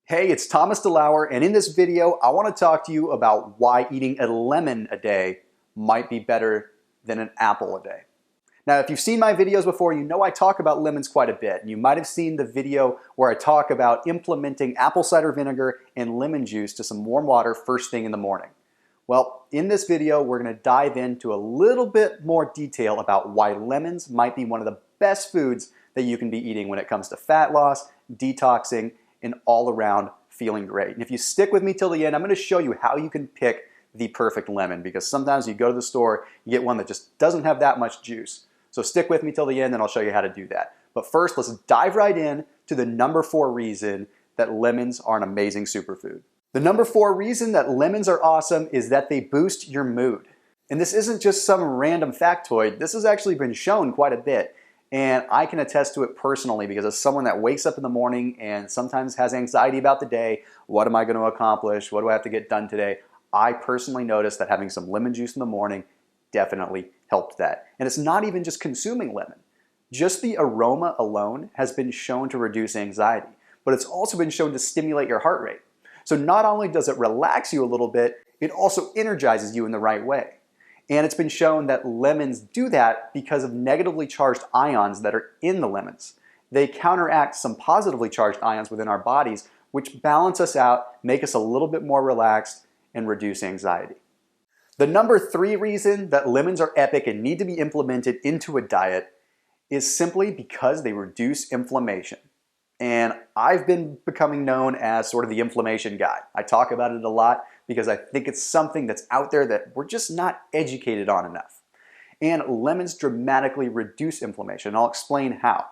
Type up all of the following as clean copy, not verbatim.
Hey, it's Thomas DeLauer, and in this video, I want to talk to you about why eating a lemon a day might be better than an apple a day. Now, if you've seen my videos before, you know I talk about lemons quite a bit. And you might have seen the video where I talk about implementing apple cider vinegar and lemon juice to some warm water first thing in the morning. Well, in this video, we're going to dive into a little bit more detail about why lemons might be one of the best foods that you can be eating when it comes to fat loss, detoxing, and all around feeling great. And if you stick with me till the end, I'm going to show you how you can pick the perfect lemon, because sometimes you go to the store, you get one that just doesn't have that much juice. So stick with me till the end and I'll show you how to do that. But first, let's dive right in to the number 4 reason that lemons are an amazing superfood. The number 4 reason that lemons are awesome is that they boost your mood. And this isn't just some random factoid. This has actually been shown quite a bit. And I can attest to it personally because as someone that wakes up in the morning and sometimes has anxiety about the day, what am I going to accomplish? What do I have to get done today? I personally noticed that having some lemon juice in the morning definitely helped that. And it's not even just consuming lemon. Just the aroma alone has been shown to reduce anxiety, but it's also been shown to stimulate your heart rate. So not only does it relax you a little bit, it also energizes you in the right way. And it's been shown that lemons do that because of negatively charged ions that are in the lemons. They counteract some positively charged ions within our bodies, which balance us out, make us a little bit more relaxed, and reduce anxiety. The number 3 reason that lemons are epic and need to be implemented into a diet is simply because they reduce inflammation. And I've been becoming known as sort of the inflammation guy. I talk about it a lot because I think it's something that's out there that we're just not educated on enough. And lemons dramatically reduce inflammation. And I'll explain how.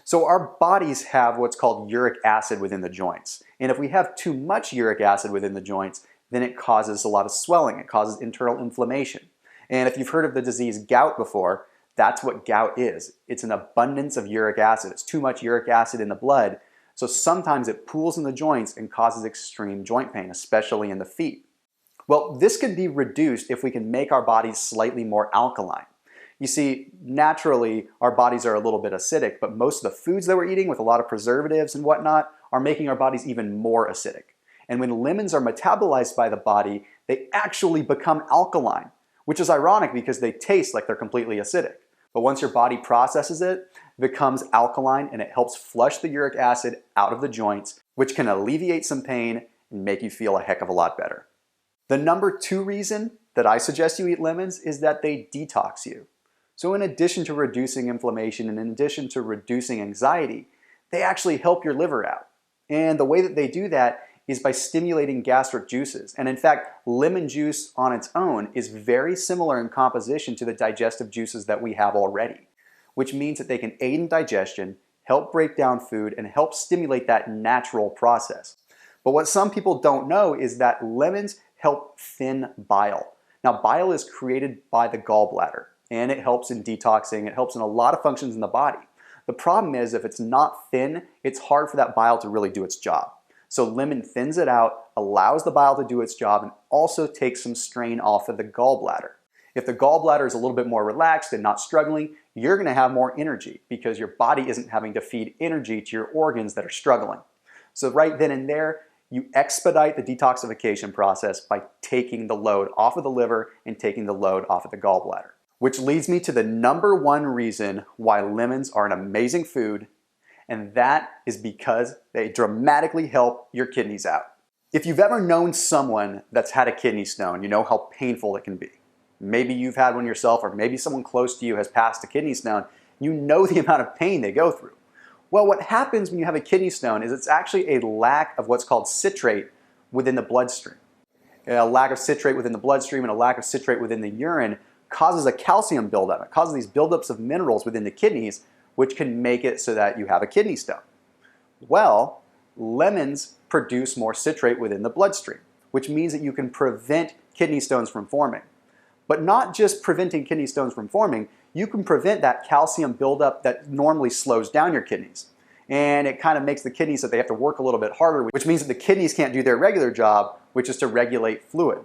So our bodies have what's called uric acid within the joints. And if we have too much uric acid within the joints, then it causes a lot of swelling. It causes internal inflammation. And if you've heard of the disease gout before, that's what gout is. It's an abundance of uric acid. It's too much uric acid in the blood. So sometimes it pools in the joints and causes extreme joint pain, especially in the feet. Well, this can be reduced if we can make our bodies slightly more alkaline. You see, naturally, our bodies are a little bit acidic, but most of the foods that we're eating with a lot of preservatives and whatnot are making our bodies even more acidic. And when lemons are metabolized by the body, they actually become alkaline, which is ironic because they taste like they're completely acidic. But once your body processes it, it becomes alkaline and it helps flush the uric acid out of the joints, which can alleviate some pain and make you feel a heck of a lot better. The number 2 reason that I suggest you eat lemons is that they detox you. So in addition to reducing inflammation and in addition to reducing anxiety, they actually help your liver out. And the way that they do that is by stimulating gastric juices. And in fact, lemon juice on its own is very similar in composition to the digestive juices that we have already, which means that they can aid in digestion, help break down food, and help stimulate that natural process. But what some people don't know is that lemons help thin bile. Now, bile is created by the gallbladder, and it helps in detoxing. It helps in a lot of functions in the body. The problem is if it's not thin, it's hard for that bile to really do its job. So lemon thins it out, allows the bile to do its job, and also takes some strain off of the gallbladder. If the gallbladder is a little bit more relaxed and not struggling, you're going to have more energy because your body isn't having to feed energy to your organs that are struggling. So right then and there, you expedite the detoxification process by taking the load off of the liver and taking the load off of the gallbladder. Which leads me to the number 1 reason why lemons are an amazing food, and that is because they dramatically help your kidneys out. If you've ever known someone that's had a kidney stone, you know how painful it can be. Maybe you've had one yourself, or maybe someone close to you has passed a kidney stone. You know the amount of pain they go through. Well, what happens when you have a kidney stone is it's actually a lack of what's called citrate within the bloodstream. A lack of citrate within the bloodstream and a lack of citrate within the urine causes a calcium buildup. It causes these buildups of minerals within the kidneys, which can make it so that you have a kidney stone. Well, lemons produce more citrate within the bloodstream, which means that you can prevent kidney stones from forming. But not just preventing kidney stones from forming, you can prevent that calcium buildup that normally slows down your kidneys. And it kind of makes the kidneys that they have to work a little bit harder, which means that the kidneys can't do their regular job, which is to regulate fluid.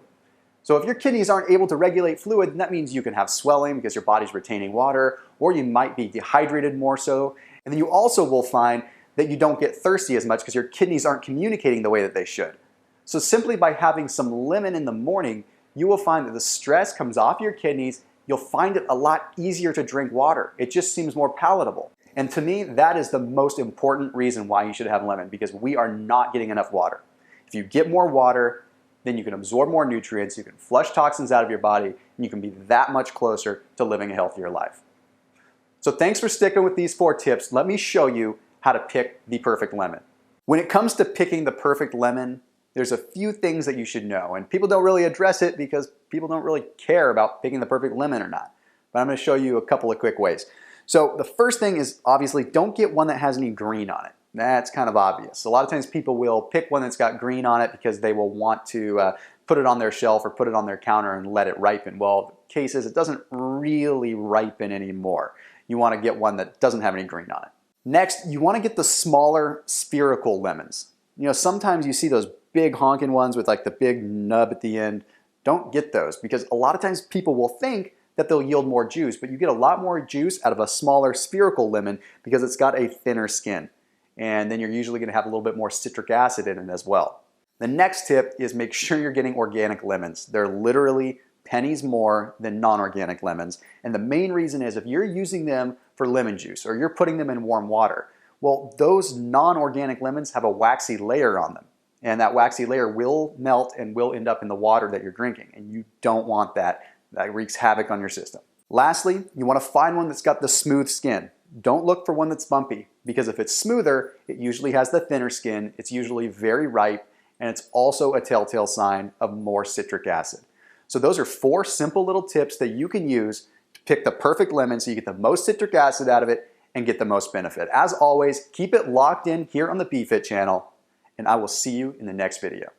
So if your kidneys aren't able to regulate fluid, then that means you can have swelling because your body's retaining water, or you might be dehydrated more so. And then you also will find that you don't get thirsty as much because your kidneys aren't communicating the way that they should. So simply by having some lemon in the morning, you will find that the stress comes off your kidneys. You'll find it a lot easier to drink water. It just seems more palatable. And to me, that is the most important reason why you should have lemon, because we are not getting enough water. If you get more water, then you can absorb more nutrients, you can flush toxins out of your body, and you can be that much closer to living a healthier life. So thanks for sticking with these 4 tips. Let me show you how to pick the perfect lemon. When it comes to picking the perfect lemon, there's a few things that you should know, and people don't really address it because people don't really care about picking the perfect lemon or not. But I'm going to show you a couple of quick ways. So the first thing is, obviously, don't get one that has any green on it. That's kind of obvious. A lot of times people will pick one that's got green on it because they will want to put it on their shelf or put it on their counter and let it ripen. Well, the case is it doesn't really ripen anymore. You want to get one that doesn't have any green on it. Next, you want to get the smaller spherical lemons. You know, sometimes you see those big honking ones with like the big nub at the end. Don't get those, because a lot of times people will think that they'll yield more juice, but you get a lot more juice out of a smaller spherical lemon because it's got a thinner skin. And then you're usually going to have a little bit more citric acid in it as well. The next tip is make sure you're getting organic lemons. They're literally pennies more than non-organic lemons. And the main reason is if you're using them for lemon juice or you're putting them in warm water, well, those non-organic lemons have a waxy layer on them. And that waxy layer will melt and will end up in the water that you're drinking. And you don't want that. That wreaks havoc on your system. Lastly, you want to find one that's got the smooth skin. Don't look for one that's bumpy, because if it's smoother, it usually has the thinner skin, it's usually very ripe, and it's also a telltale sign of more citric acid. So those are 4 simple little tips that you can use to pick the perfect lemon so you get the most citric acid out of it and get the most benefit. As always, keep it locked in here on the BeFit channel, and I will see you in the next video.